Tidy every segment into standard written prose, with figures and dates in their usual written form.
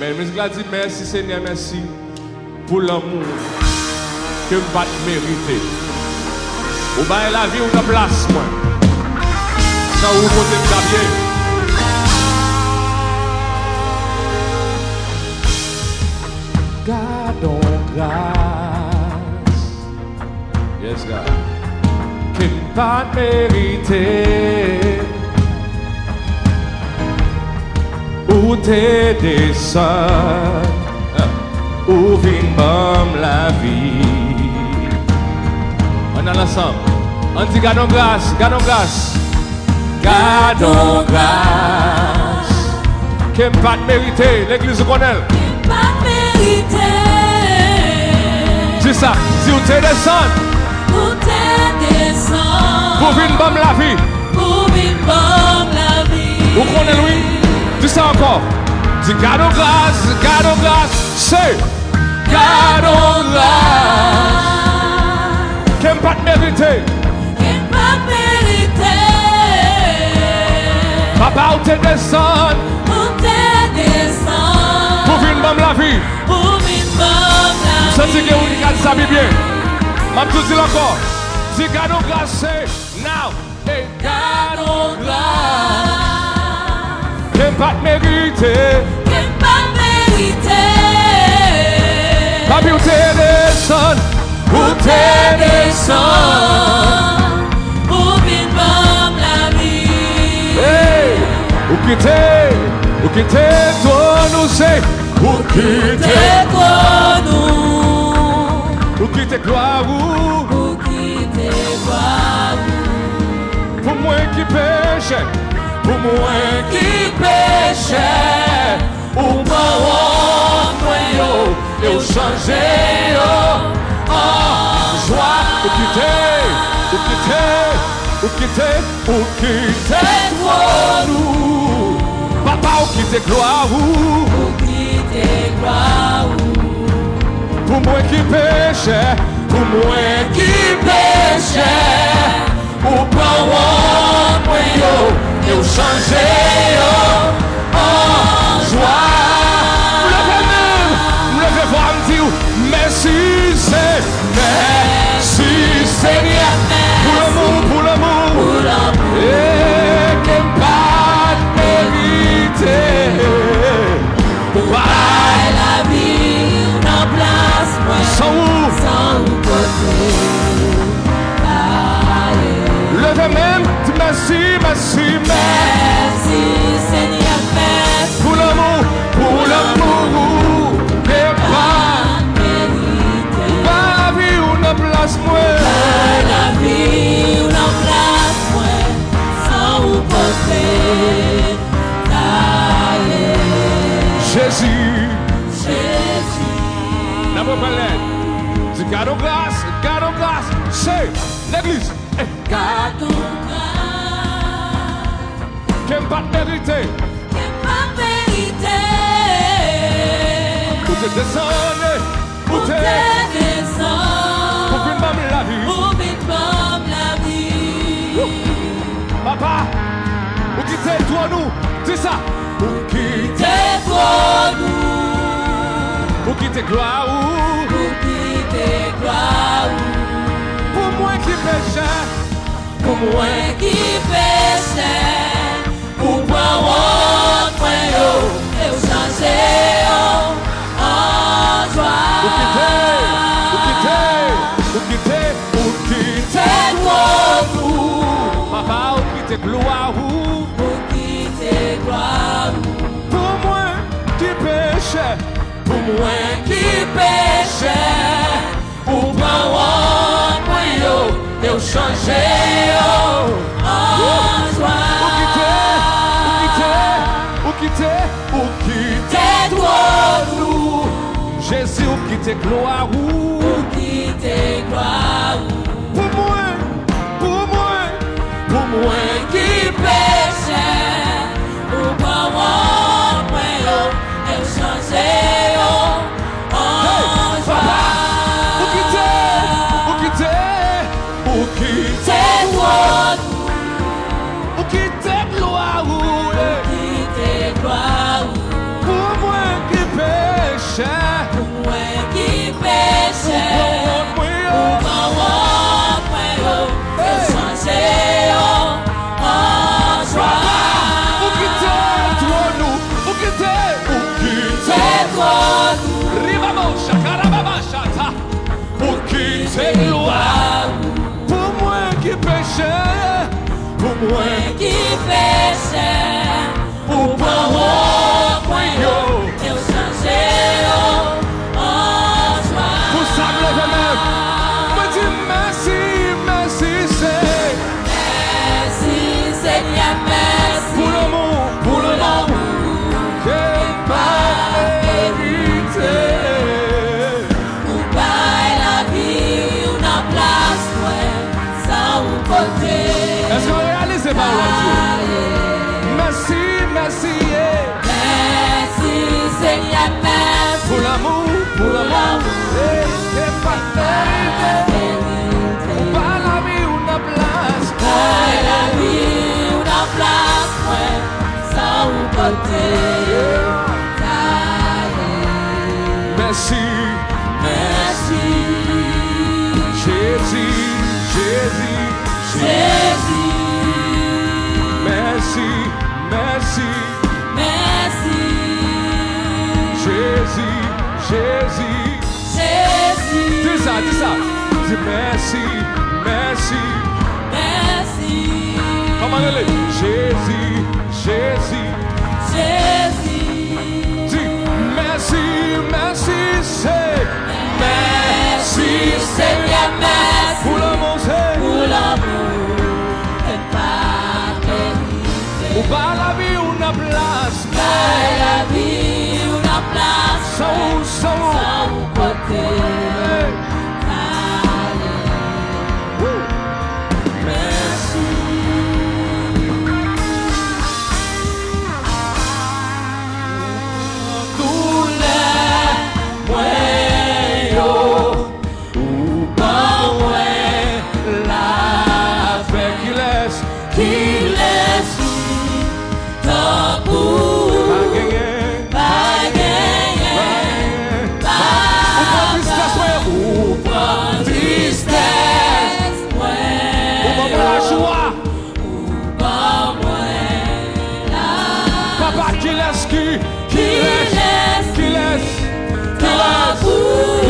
Mais musique a dit merci Seigneur, merci pour l'amour que je pas mériter. Ou bien la vie ou la place, moi. Ça vous côté de Gardons grâce. Yes, God. Qui ne pas mériter. Ou t'es descend, ou vin bam la vie. On a l'ensemble. On dit gardons grâce, gardons grâce. Gardons grâce. Qui ne pas mériter. L'église connaît. Qui ne pas mériter. C'est ça. Si vous t'es descend, ou t'es descend, pour vin bam la vie. ou vin bam la vie. Vous connaissez lui? Dis ça encore. Dis gardons grâce, c'est gardons grâce. Qui n'a pas mérité. Qui ne pas mériter. Papa ou t'es descend, Ou t'es descend, pour vin bam la vie. ou vin bam la vie. Ça c'est que vous regardez ça bien. Je tout dire encore. Dis gardons grâce, c'est now. Et gardons grâce. Qui n'a pas mérité. Qui ne pas mériter. Papi ou t'es descend, Ou t'es descend, ou vin bam la vie. hey, ou quitter, toi nous c'est, ou quitter, T'es toi nous, ou quitter gloire, ou quitter gloire. pour moi qui péche, pour moi Qui péchait, ou parole moi yo, et ou changer yo en joie. ou quitter, T'es toi nous, papa ou quitter gloire, ou quitter gloire. pour moi qui péche, pour moi Qui péchait, ou parole moi yo, et ou changer yo en joie. levez voir me dire merci Seigneur, pour l'amour, et que pas mérité. La vie, une place, moi, Sans sans côté. levez même, dis merci, Merci, Seigneur, merci. pour l'amour, que pas Mérité. la vie ou une place moi. La vie, une place, moi, sans côté. Jésus, Jésus. n'a pas parlé. Dis gardons grâce, c'est l'église. Gardons Qui n'a pas mérité. qui pas mérité. Où t'es descendu, où Ou t'es, t'es descend, pour une maman la vie. ou vin bam la vie. Papa, où qui t'es toi nous, dis ça. Où qui T'es toi nous, où qui t'es gloire, ou quitter gloire. pour moi qui péchait, Pour moi qui péchais, ou parole moi yo, et ou changer yo en joie. où qui t'es, T'es toi nous, papa, où qui t'es gloire, ou quitter gloire. pour moi qui péchait, Pour moi qui péchais, ou parole moi yo, et ou changer yo en joie. où qui t'es, T'es toi nous, Jésus, où qui t'es gloire, ou quitter gloire. pour moi Qui péchait, ou parole moi yo, et ou changer yo en joie. où qui T'es toi nous, où qui t'es gloire, quitter gloire. pour moi qui péché, pour moi qui péchait, pour prendre point et changer en joie. pour ça me lève même. Me dis merci, merci Merci Seigneur, merci pour l'amour que pas mérité. pour bailler la vie, on a place sans vous côté. Est-ce qu'on réalise ces paroles, Dieu? Merci, merci, Merci Seigneur, merci pour l'amour que pas mérité. Pour pas la vie, on a place. bailler la vie, on a place sans vous côté. Merci, Merci Jésus. Jésus, Merci, merci, merci Jésus. Jésus, Dis ça. Dis merci. merci Comment elle est? Jésus. Jésus, Dis merci, c'est. merci Seigneur, merci Pour l'amour, c'est. pour l'amour que pas mérité. Pour pas la vie, on a place. Bailler la vie, on a place Sans. sans vous côté. Merci. Tous les moyens, ou pas moins, la Avec qui laisse. qui laisse tant pour Pas gagner. pas gagner, pas Ou pas tristesse. tristesse, ouais, Ou pas la joie. pas moins, Papa qui laisse. qui laisse tant pour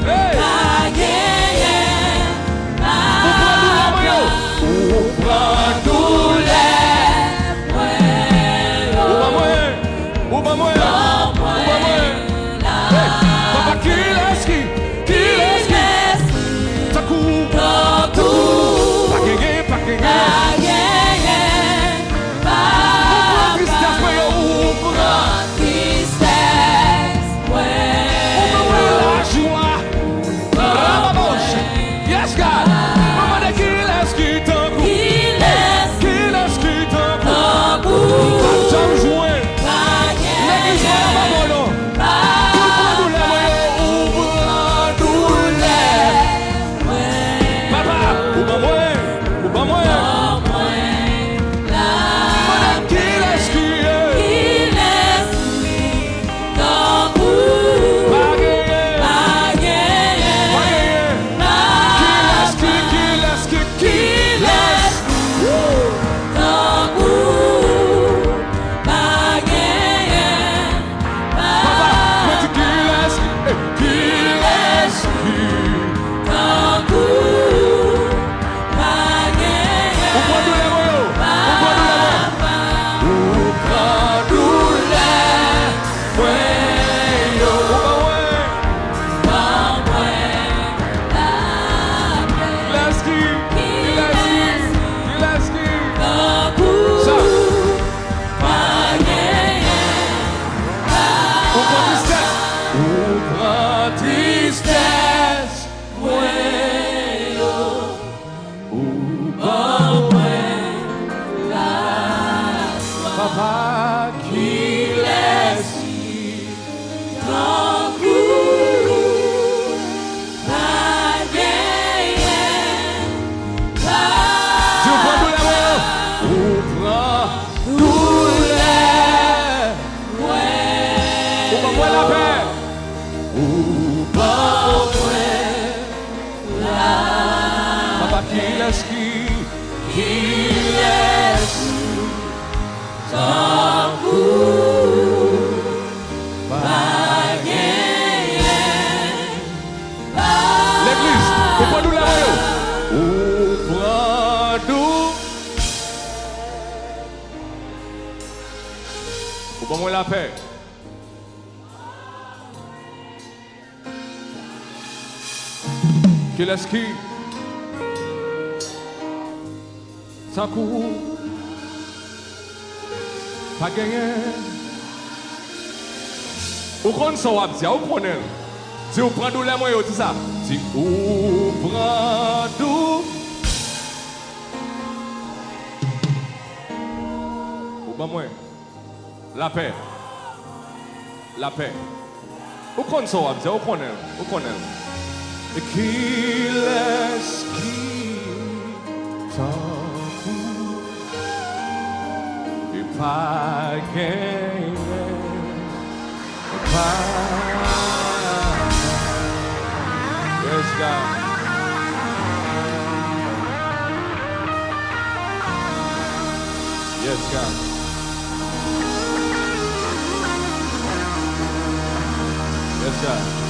Hey. pas gagner, Ou pas nous la moyenne. Ou pas tous les moyens, Ou pas moyen. Ou pas moyen. Hey. Papa qui laisse. qui laisse Ça coupe. tant pour Pas gagner. pas gagner, pas Tristesse, mais ou pas. tristesse, ouais, La joie. Rababoche. Yes, God. Maman de qui laisse qui t'en coupe. qui laisse Qui laisse qui t'en coupe. tant pour Pas jamais joué. pas L'église va gagner, pas bon, non. pas Ou pas nous la moyenne. Ou pas nous la. Papa. Ou pas moyen. Ou pas moyen. Maman de qui laisse qui est. Pas gagner. Pas gagner. Qui laisse Papa, mais tu qui laisse Ou pas nous la moyenne. Ou pas nous la moyenne. Ou pas moyen. Laisse qui Ça. Ou pas tristesse. Ou pas tristesse. Papa qui laisse. Tu prends tout la moyenne. Ou prends tout Ou pas moi la paix. Ou pas Papa qui laisse qui laisse. L'église, ou pas nous la moyenne. Ou prends Qui laisse qui? Sans coup. Pas gagné. Ou qu'on soit dit, ou qu'on est. Si vous prenez les moyens, c'est ça. Si vous prenez ou pas moins. La paix. La paix. Ou qu'on soit dit, ou qu'on est. Ou qu'on est. Et qui laisse qui s'en fout. Et pas gagné. Yes, God. Yes, God. Yes, God.